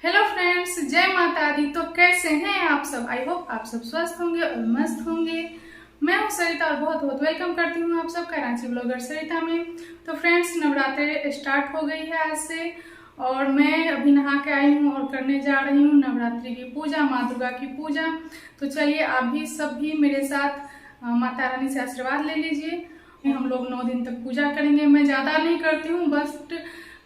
Hello friends, जय माता दी। तो कैसे हैं आप सब? आई होप आप सब स्वस्थ होंगे और मस्त होंगे। मैं हूं सरिता और बहुत बहुत वेलकम करती हूं आप सबका रांची ब्लॉगर सरिता में। तो फ्रेंड्स, नवरात्रि स्टार्ट हो गई है आज से और मैं अभी नहा के आई हूं और करने जा रही हूं नवरात्रि की पूजा, माँ दुर्गा की पूजा। तो चलिए आप भी सब भी मेरे साथ माता रानी से आशीर्वाद ले लीजिए। हम लोग 9 दिन तक पूजा करेंगे। मैं ज्यादा नहीं करती हूँ, बस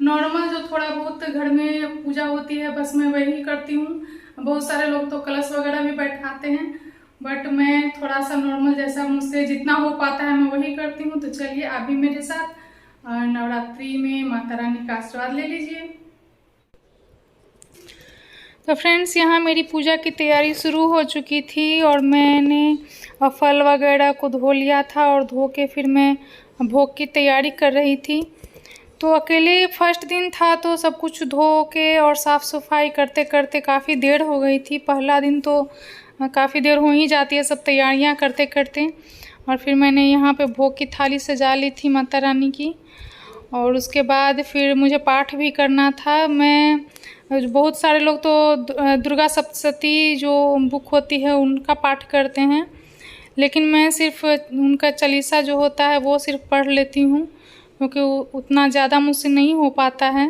नॉर्मल जो थोड़ा बहुत घर में पूजा होती है बस मैं वही करती हूँ। बहुत सारे लोग तो कलश वगैरह भी बैठाते हैं, बट मैं थोड़ा सा नॉर्मल जैसा मुझसे जितना हो पाता है मैं वही करती हूँ। तो चलिए आप भी मेरे साथ नवरात्रि में माता रानी का आशीर्वाद ले लीजिए। तो फ्रेंड्स, यहाँ मेरी पूजा की तैयारी शुरू हो चुकी थी और मैंने फल वगैरह को धो लिया था और धो के फिर मैं भोग की तैयारी कर रही थी। तो अकेले फर्स्ट दिन था तो सब कुछ धो के और साफ़ सफाई करते करते काफ़ी देर हो गई थी। पहला दिन तो काफ़ी देर हो ही जाती है सब तैयारियां करते करते। और फिर मैंने यहाँ पे भोग की थाली सजा ली थी माता रानी की। और उसके बाद फिर मुझे पाठ भी करना था। मैं बहुत सारे लोग तो दुर्गा सप्तशती जो बुक होती है उनका पाठ करते हैं, लेकिन मैं सिर्फ उनका चालीसा जो होता है वो सिर्फ पढ़ लेती हूँ, क्योंकि उतना ज़्यादा मुझसे नहीं हो पाता है,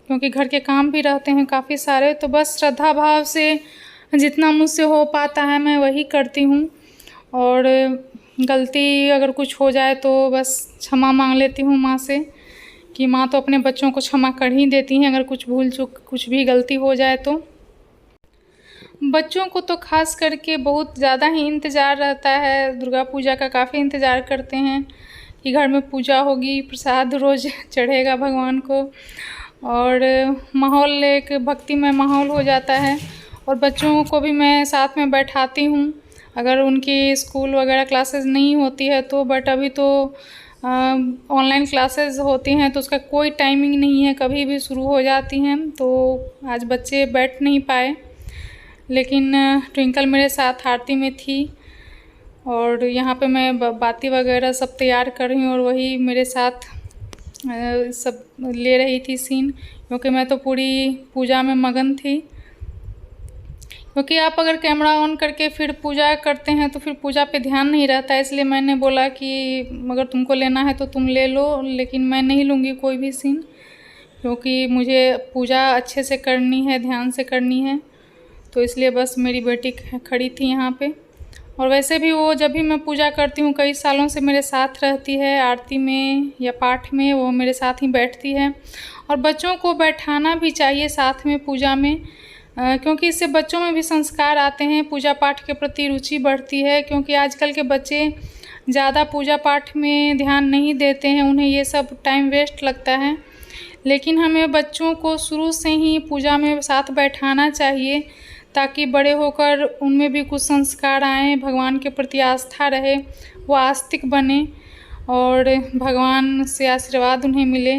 क्योंकि घर के काम भी रहते हैं काफ़ी सारे। तो बस श्रद्धा भाव से जितना मुझसे हो पाता है मैं वही करती हूँ। और गलती अगर कुछ हो जाए तो बस क्षमा मांग लेती हूँ माँ से, कि माँ तो अपने बच्चों को क्षमा कर ही देती हैं अगर कुछ भूल चूक कुछ भी गलती हो जाए तो। बच्चों को तो खास करके बहुत ज़्यादा ही इंतज़ार रहता है, दुर्गा पूजा का काफ़ी इंतज़ार करते हैं कि घर में पूजा होगी, प्रसाद रोज़ चढ़ेगा भगवान को और माहौल एक भक्तिमय माहौल हो जाता है। और बच्चों को भी मैं साथ में बैठाती हूँ अगर उनकी स्कूल वगैरह क्लासेस नहीं होती है तो। बट अभी तो ऑनलाइन क्लासेस होती हैं तो उसका कोई टाइमिंग नहीं है, कभी भी शुरू हो जाती हैं। तो आज बच्चे बैठ नहीं पाए, लेकिन ट्विंकल मेरे साथ आरती में थी और यहाँ पे मैं बाती वगैरह सब तैयार कर रही हूँ और वही मेरे साथ सब ले रही थी सीन, क्योंकि मैं तो पूरी पूजा में मगन थी। क्योंकि आप अगर कैमरा ऑन करके फिर पूजा करते हैं तो फिर पूजा पे ध्यान नहीं रहता है, इसलिए मैंने बोला कि अगर तुमको लेना है तो तुम ले लो, लेकिन मैं नहीं लूँगी कोई भी सीन, क्योंकि मुझे पूजा अच्छे से करनी है, ध्यान से करनी है। तो इसलिए बस मेरी बेटी खड़ी थी यहाँ पे। और वैसे भी वो जब भी मैं पूजा करती हूँ कई सालों से मेरे साथ रहती है, आरती में या पाठ में वो मेरे साथ ही बैठती है। और बच्चों को बैठाना भी चाहिए साथ में पूजा में, क्योंकि इससे बच्चों में भी संस्कार आते हैं, पूजा पाठ के प्रति रुचि बढ़ती है। क्योंकि आजकल के बच्चे ज़्यादा पूजा पाठ में ध्यान नहीं देते हैं, उन्हें ये सब टाइम वेस्ट लगता है। लेकिन हमें बच्चों को शुरू से ही पूजा में साथ बैठाना चाहिए, ताकि बड़े होकर उनमें भी कुछ संस्कार आएँ, भगवान के प्रति आस्था रहे, वो आस्तिक बने और भगवान से आशीर्वाद उन्हें मिले।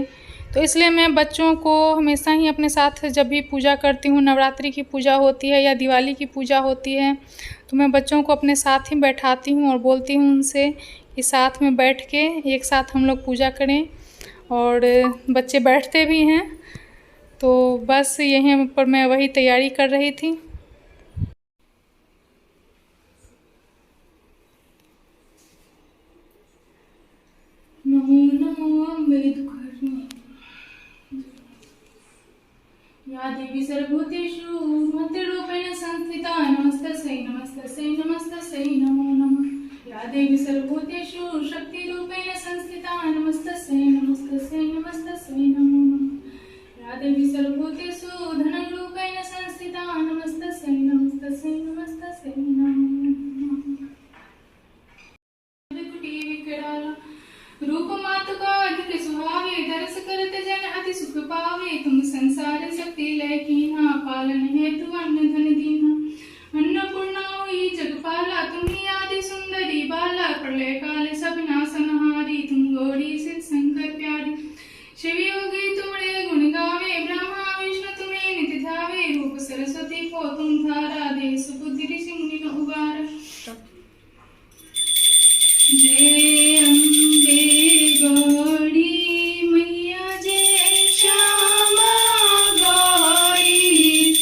तो इसलिए मैं बच्चों को हमेशा ही अपने साथ जब भी पूजा करती हूँ, नवरात्रि की पूजा होती है या दिवाली की पूजा होती है, तो मैं बच्चों को अपने साथ ही बैठाती हूँ और बोलती हूँ उनसे कि साथ में बैठ के एक साथ हम लोग पूजा करें। और बच्चे बैठते भी हैं। तो बस यहीं पर मैं वही तैयारी कर रही थी। नमो नमो अम्बे दुःखहर्षिणे या देवी सर्वभूतेषु मन्त्ररूपेण संस्थिता नमस्तस्यै नमस्तस्यै नमस्तस्यै नमो नमः। या देवी सर्वभूतेषु शक्तिरूपेण संस्थिता नमस्तस्यै नमस्तस्यै नमस्तस्यै नमो नमः। या देवी सर्वभूतेषु धनरूपेण संस्थिता नमस्तस्यै नमस्तस्यै नमस्तस्यै नमो नमः। रूप मातु का अधिक सुहावे, दरस करत जन अति सुख पावे। तुम संसार शक्ति लय कीन्हा, पालन हेतु अन्न धन दीन्हा। अन्नपूर्णा हुई जगपाला, तुम्ही आदि सुंदरी बाला। प्रलय काल सब नासनहारी, तुम गौरी सिद्ध शंकर प्यारी। शिव योगी तुमरे गुण गावे, ब्रह्मा विष्णु तुम्हें नित ध्यावे। रूप सरस्वती को तुम धारा, दे सुबुद्धि ऋषि मुनि उबारा। जय अम्बे गौरी मैया, जय श्यामा गौरी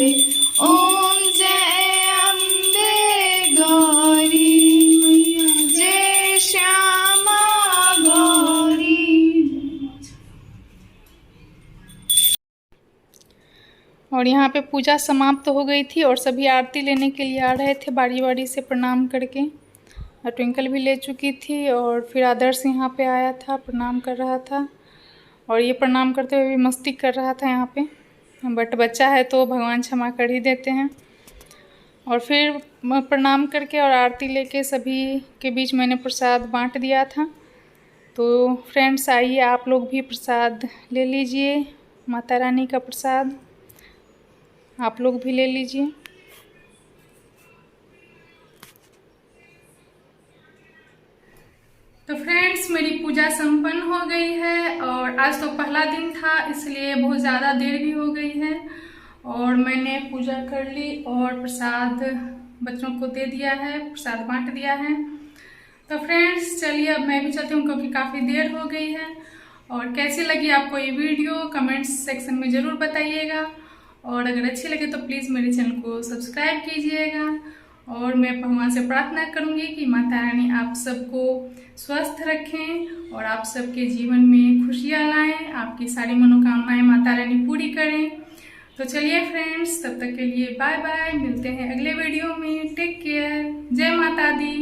ओम जय अम्बे गौरी, जय श्यामा गौरी। और यहाँ पे पूजा समाप्त हो गई थी और सभी आरती लेने के लिए आ रहे थे बारी बारी से प्रणाम करके। और ट्विंकल भी ले चुकी थी और फिर आदर्श यहाँ पे आया था, प्रणाम कर रहा था और ये प्रणाम करते हुए भी मस्ती कर रहा था यहाँ पे। बट बच्चा है तो भगवान क्षमा कर ही देते हैं। और फिर प्रणाम करके और आरती लेके सभी के बीच मैंने प्रसाद बांट दिया था। तो फ्रेंड्स आइए आप लोग भी प्रसाद ले लीजिए, माता रानी का प्रसाद आप लोग भी ले लीजिए। तो फ्रेंड्स मेरी पूजा संपन्न हो गई है और आज तो पहला दिन था इसलिए बहुत ज़्यादा देर भी हो गई है। और मैंने पूजा कर ली और प्रसाद बच्चों को दे दिया है, प्रसाद बांट दिया है। तो फ्रेंड्स चलिए अब मैं भी चलती हूँ क्योंकि काफ़ी देर हो गई है। और कैसी लगी आपको ये वीडियो कमेंट्स सेक्शन में ज़रूर बताइएगा। और अगर अच्छी लगे तो प्लीज़ मेरे चैनल को सब्सक्राइब कीजिएगा। और मैं भगवान से प्रार्थना करूंगी कि माता रानी आप सबको स्वस्थ रखें और आप सबके जीवन में खुशियाँ लाएं, आपकी सारी मनोकामनाएं माता रानी पूरी करें। तो चलिए फ्रेंड्स तब तक के लिए बाय बाय, मिलते हैं अगले वीडियो में। टेक केयर, जय माता दी।